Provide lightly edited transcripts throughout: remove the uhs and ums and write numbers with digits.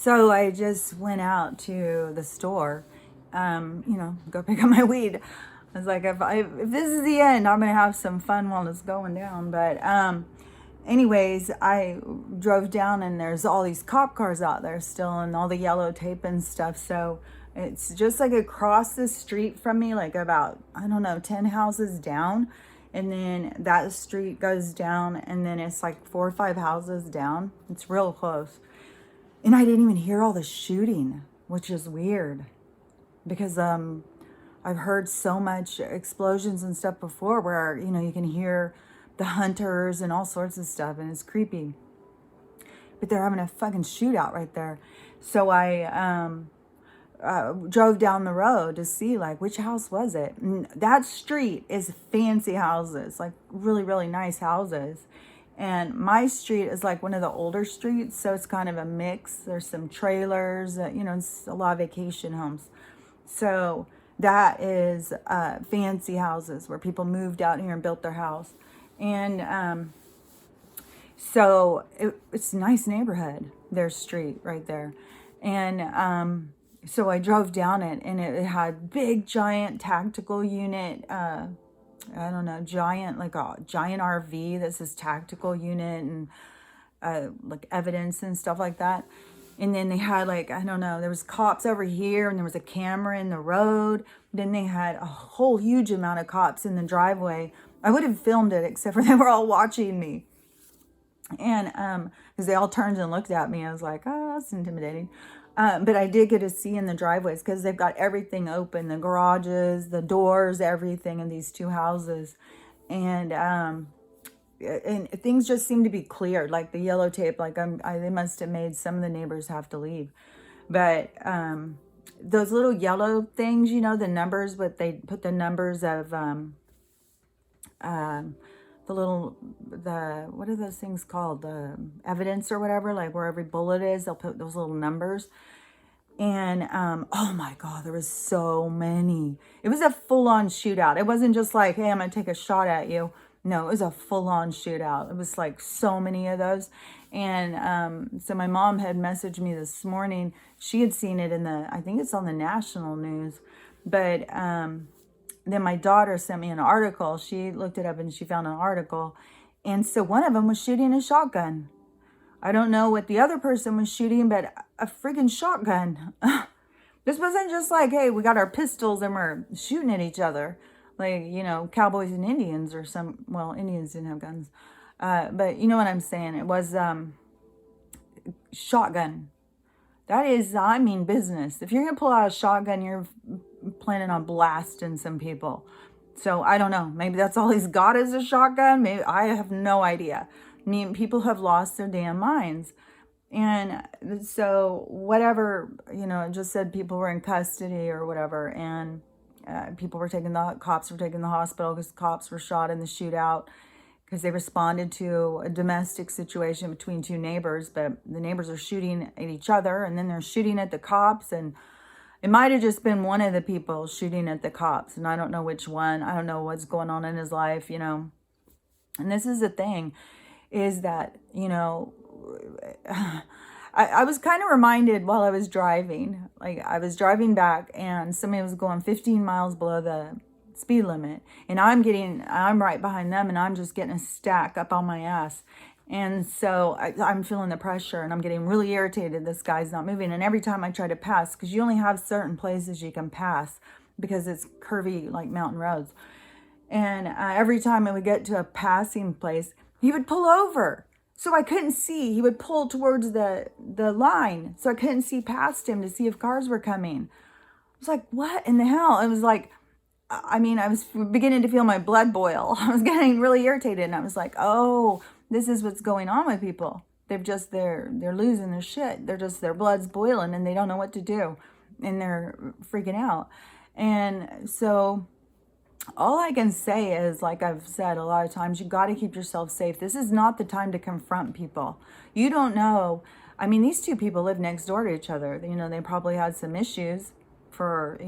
So I just went out to the store, go pick up my weed. I was like, if this is the end, I'm gonna have some fun while it's going down. But anyways, I drove down and there's all these cop cars out there still, and all the yellow tape and stuff. So it's just like across the street from me, like about, I don't know, 10 houses down. And then that street goes down, and then it's like 4 or 5 houses down. It's real close. And I didn't even hear all the shooting, which is weird because I've heard so much explosions and stuff before where, you can hear the hunters and all sorts of stuff, and it's creepy. But they're having a fucking shootout right there. So I drove down the road to see, like, which house was it. And that street is fancy houses, like really, really nice houses. And my street is like one of the older streets, so it's kind of a mix. There's some trailers, it's a lot of vacation homes. So that is fancy houses where people moved out here and built their house. And so it's a nice neighborhood, their street right there. And so I drove down it, and it had big, giant tactical unit, I don't know, like a giant RV that says tactical unit, and like evidence and stuff like that. And then they had, like, I don't know, there was cops over here, and there was a camera in the road. Then they had a whole huge amount of cops in the driveway. I would have filmed it, except for they were all watching me. And because they all turned and looked at me. I was like, oh, that's intimidating. But I did get to see in the driveways, because they've got everything open, the garages, the doors, everything in these two houses. And things just seem to be cleared, like the yellow tape, like they must have made some of the neighbors have to leave. But those little yellow things, the numbers, but they put the numbers of what are those things called? The evidence or whatever, like where every bullet is, they'll put those little numbers. And oh my God, there was so many. It was a full-on shootout. It wasn't just like, hey, I'm gonna take a shot at you. No, it was a full-on shootout. It was like so many of those. And so my mom had messaged me this morning. She had seen it I think it's on the national news. But then my daughter sent me an article. She looked it up and she found an article. And so one of them was shooting a shotgun. I don't know what the other person was shooting, but a freaking shotgun. This wasn't just like, hey, we got our pistols and we're shooting at each other. Like, cowboys and Indians or well, Indians didn't have guns. But you know what I'm saying? It was shotgun. That is, I mean, business. If you're going to pull out a shotgun, you're planning on blasting some people. So I don't know. Maybe that's all he's got is a shotgun. Maybe, I have no idea. I mean, people have lost their damn minds. And so whatever, it just said people were in custody or whatever. And cops were taken to the hospital because cops were shot in the shootout because they responded to a domestic situation between two neighbors. But the neighbors are shooting at each other, and then they're shooting at the cops. And it might have just been one of the people shooting at the cops. And I don't know which one. I don't know what's going on in his life, And this is the thing. Is that, I was kind of reminded while I was driving, like I was driving back and somebody was going 15 miles below the speed limit, and I'm right behind them, and I'm just getting a stack up on my ass. And so I'm feeling the pressure, and I'm getting really irritated. This guy's not moving. And every time I try to pass, because you only have certain places you can pass because it's curvy, like mountain roads. And every time I would get to a passing place, he would pull over. So I couldn't see. He would pull towards the line. So I couldn't see past him to see if cars were coming. I was like, what in the hell? It was like, I was beginning to feel my blood boil. I was getting really irritated. And I was like, oh, this is what's going on with people. They're losing their shit. Their blood's boiling and they don't know what to do. And they're freaking out. And so all I can say is, like I've said a lot of times, you got to keep yourself safe. This is not the time to confront people. You don't know. I mean, these two people live next door to each other. They probably had some issues for,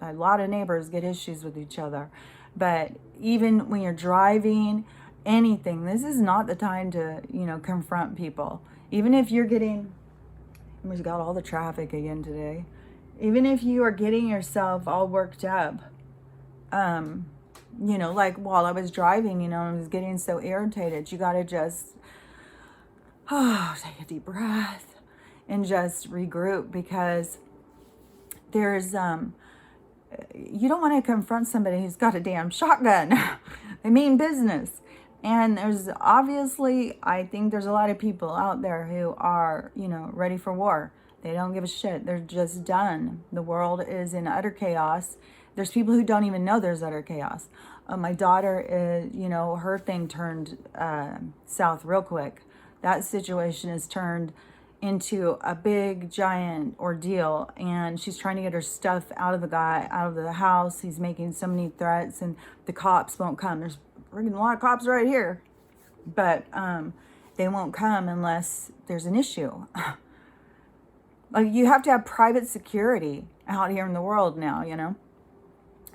a lot of neighbors get issues with each other. But even when you're driving, anything, this is not the time to, confront people. Even if you're getting We've got all the traffic again today. Even if you are getting yourself all worked up, um, like while I was driving, I was getting so irritated. You got to just, take a deep breath and just regroup, because there's, you don't want to confront somebody who's got a damn shotgun. They mean business. And there's obviously, I think there's a lot of people out there who are, ready for war. They don't give a shit. They're just done. The world is in utter chaos. There's people who don't even know there's utter chaos. My daughter is, her thing turned south real quick. That situation is turned into a big giant ordeal, and she's trying to get her stuff out of the house. He's making so many threats, and the cops won't come. There's freaking a lot of cops right here, but they won't come unless there's an issue. Like, you have to have private security out here in the world now.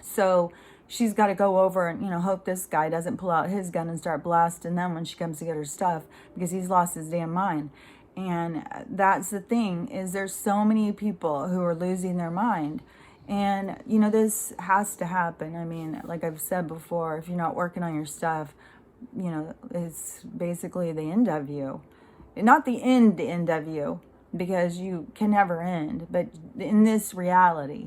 So she's got to go over and, hope this guy doesn't pull out his gun and start blasting them when she comes to get her stuff, because he's lost his damn mind. And that's the thing, is there's so many people who are losing their mind. And, this has to happen. I mean, like I've said before, if you're not working on your stuff, it's basically the end of you. Not the end of you, because you can never end, but in this reality,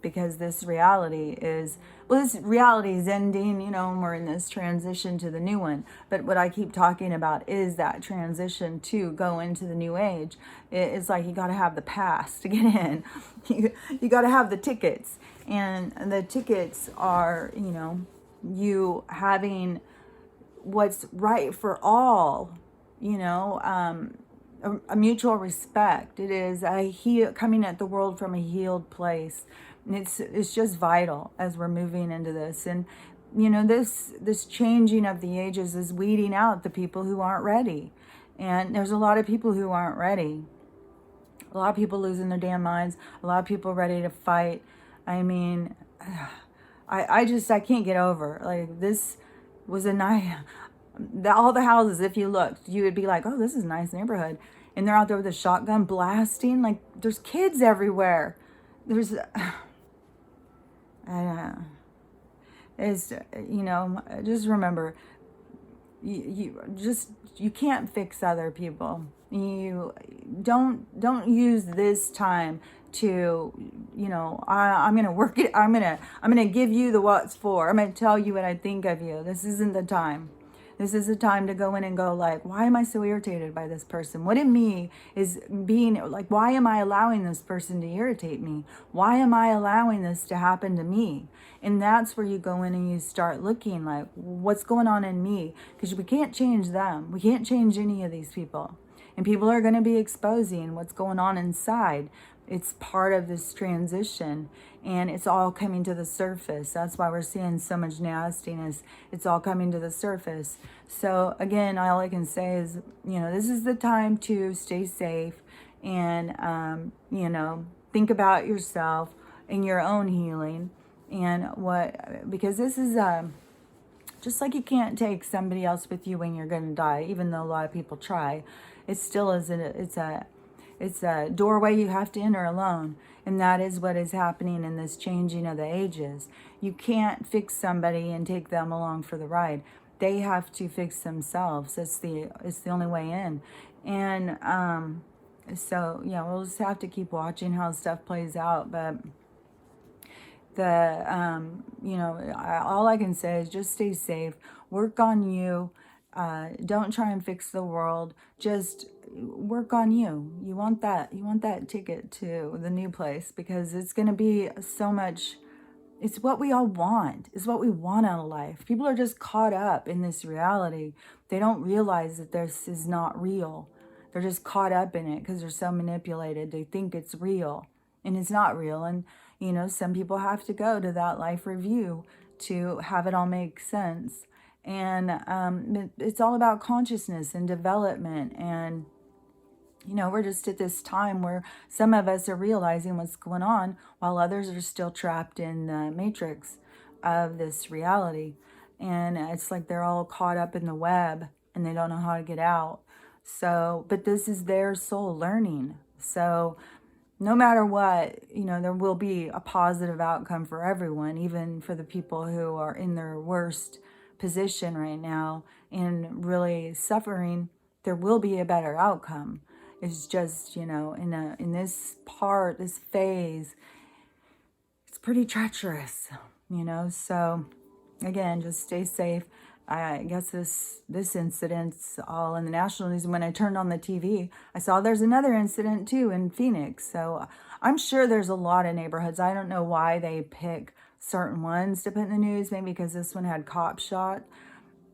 because this reality is ending, and we're in this transition to the new one. But what I keep talking about is that transition to go into the new age. It's like you got to have the pass to get in. You got to have the tickets, and the tickets are, you having what's right for all, a mutual respect. It is coming at the world from a healed place. It's just vital as we're moving into this. And this changing of the ages is weeding out the people who aren't ready. And there's a lot of people who aren't ready. A lot of people losing their damn minds. A lot of people ready to fight. I mean, I can't get over. Like, this was a nice, all the houses, if you looked, you would be like, oh, this is a nice neighborhood. And they're out there with a shotgun blasting. Like, there's kids everywhere. There's, it's, just remember, you can't fix other people. You don't use this time to, I'm going to work it. I'm going to give you the what's for. I'm going to tell you what I think of you. This isn't the time. This is the time to go in and go, like, why am I so irritated by this person? What in me is being, like, why am I allowing this person to irritate me? Why am I allowing this to happen to me? And that's where you go in and you start looking, like, what's going on in me? Because we can't change them. We can't change any of these people. And people are going to be exposing what's going on inside. It's part of this transition, and it's all coming to the surface. That's why we're seeing so much nastiness. It's all coming to the surface. So again, all I can say is, this is the time to stay safe and, think about yourself and your own healing, and because this is, just like you can't take somebody else with you when you're going to die, even though a lot of people try. It still is, it's a doorway you have to enter alone. And that is what is happening in this changing of the ages. You can't fix somebody and take them along for the ride. They have to fix themselves. It's the only way in. And so, we'll just have to keep watching how stuff plays out. But all I can say is just stay safe. Work on you. Don't try and fix the world. Just work on you. You want that ticket to the new place, because it's going to be so much. It's what we all want. It's what we want out of life. People are just caught up in this reality. They don't realize that this is not real. They're just caught up in it because they're so manipulated. They think it's real, and it's not real. And, some people have to go to that life review to have it all make sense. And it's all about consciousness and development. And, we're just at this time where some of us are realizing what's going on, while others are still trapped in the matrix of this reality. And it's like they're all caught up in the web and they don't know how to get out. So, but this is their soul learning. So no matter what, there will be a positive outcome for everyone, even for the people who are in their worst position right now and really suffering. There will be a better outcome. It's just, in this phase, it's pretty treacherous, so again, just stay safe. I guess this incident's all in the national news. And when I turned on the TV, I saw there's another incident too in Phoenix. So I'm sure there's a lot of neighborhoods. I don't know why they pick certain ones to put in the news. Maybe because this one had cops shot.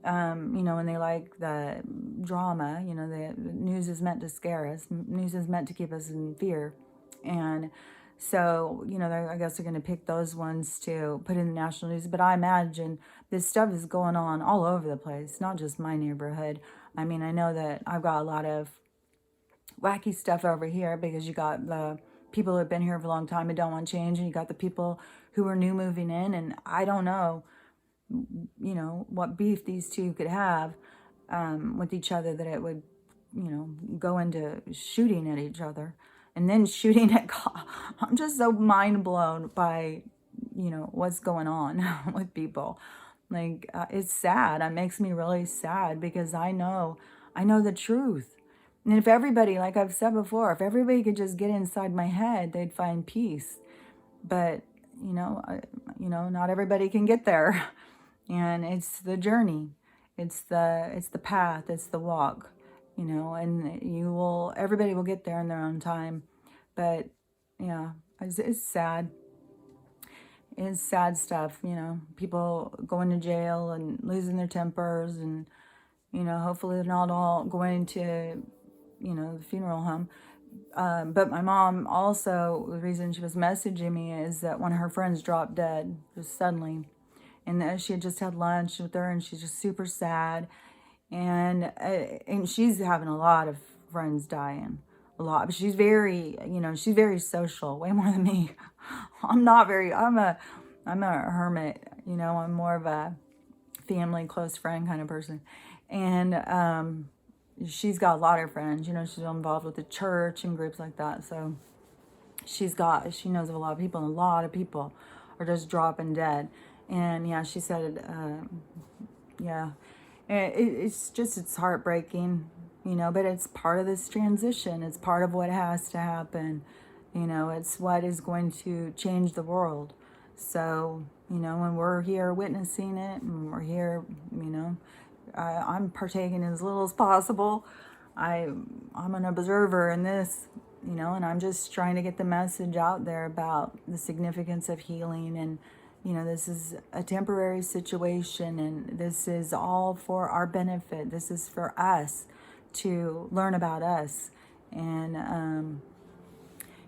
And they like the drama. The news is meant to scare us. News is meant to keep us in fear. And so, I guess they're going to pick those ones to put in the national news. But I imagine this stuff is going on all over the place, not just my neighborhood. I mean, I know that I've got a lot of wacky stuff over here because you got the people who have been here for a long time and don't want change, and you got the people who are new moving in. And I don't know, what beef these two could have with each other, that it would, go into shooting at each other and then shooting at I'm just so mind blown by, what's going on with people. Like, it's sad. It makes me really sad because I know the truth. And if everybody, like I've said before, if everybody could just get inside my head, they'd find peace. But, not everybody can get there. And it's the journey. It's the path. It's the walk. And everybody will get there in their own time. But yeah, it's sad. It's sad stuff, people going to jail and losing their tempers, and, hopefully they're not all going to, the funeral home. But my mom also, the reason she was messaging me is that one of her friends dropped dead just suddenly. And she had just had lunch with her, and she's just super sad. And she's having a lot of friends dying, a lot. But she's very, she's very social, way more than me. I'm a hermit, I'm more of a family, close friend kind of person. And she's got a lot of friends, she's involved with the church and groups like that. So she knows of a lot of people, and a lot of people are just dropping dead. And yeah, she said, yeah, it's heartbreaking, but it's part of this transition. It's part of what has to happen. It's what is going to change the world. So, when we're here witnessing it, and we're here, I'm partaking as little as possible. I'm an observer in this, and I'm just trying to get the message out there about the significance of healing. And this is a temporary situation, and this is all for our benefit. This is for us to learn about us. And,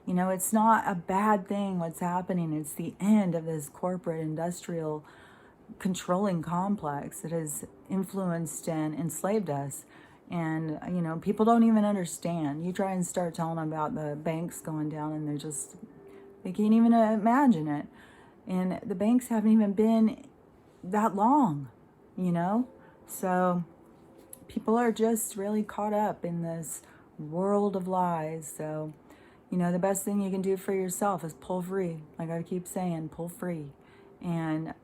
it's not a bad thing what's happening. It's the end of this corporate industrial controlling complex that has influenced and enslaved us. And, people don't even understand. You try and start telling them about the banks going down, and they can't even imagine it. And the banks haven't even been that long, So people are just really caught up in this world of lies. So, the best thing you can do for yourself is pull free. Like I keep saying, pull free. And,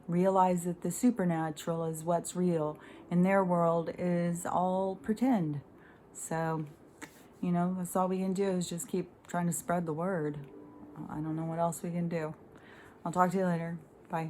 realize that the supernatural is what's real, and their world is all pretend. So, that's all we can do is just keep trying to spread the word. I don't know what else we can do. I'll talk to you later. Bye.